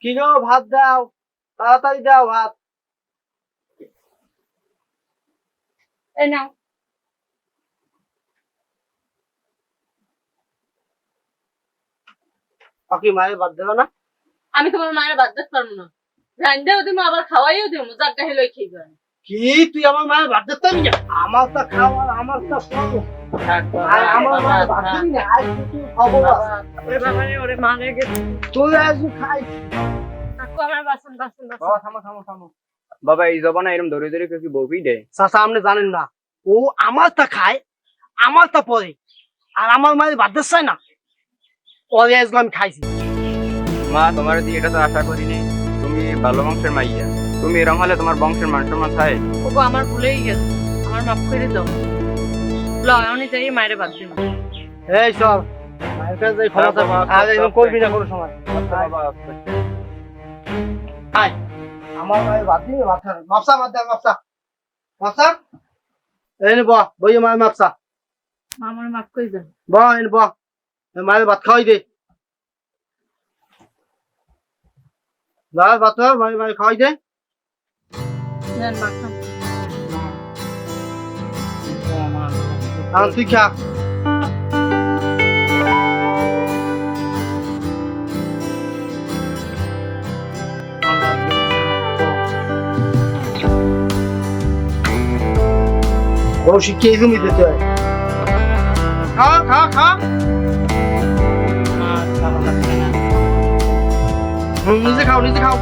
কি গো ভাত দাও, তাড়াতাড়ি দাও ভাত। এই নাও। বাকি মায়ের ভাত দেবে না? আমি তোমার মায়ের বাদ দিতে পারবো না। রান্নাও দিব আবার খাওয়াইও দিব, যারটা হেলো খেয়ে যাবে। কি তুই আমার মায়ের ভাত দিতে পারবি না? আমার তা খাওয়া, আমার তা খাবো। আর আমার মায়ের ভাত দিবি না? আজ তুই খবর আছে। ওরে বাবা রে, ওরে মা রে গেছে। তুই আজ খাই। কাকু আমার বাসন বাসন বাসন। বাবা থামো থামো থামো। বাবা এই জবানা এরকম ধরে ধরে কি বউকেই দেয়? চাচা আপনি জানেন না, ও আমার তা খায়, আমার তা পরে, আর আমার মায়ের ভাত দিতে চায় না। পরে আজকে আমি খাইছি। মা তোমার দিয়ে এটা তো আশা করিনি। তুমি ভালো বংশের মাইয়া, তুমি এরকম হলে তোমার বংশের মান সম্মান থাকে? ওগো আমার ভুলেই গেছে, আমার মাফ করে দাও। লও আমি যাই মায়ের বাদ দিব। এই চল, মায়ের কাছে যাই ক্ষমা চাবো। আর এরকম করবি না কোনো সময়। বাবা আয়, আমার মায়ের ভাত দিবি, ভাত খাবে। মাপসা ভাত দেয়, মাপসা মাপসা। এই নে বই মায়ের মাপসা মা আমার মাফ করে দাও। এই মায়ের ভাত খাওয়াই দে। ভাত মায়ের খাওয়াই দে। নেন মা খান। তুই খা। বড় শিখিয়ে তুমি দিতে হয়। খা খা খা। নিজে খাও নিজে খাও।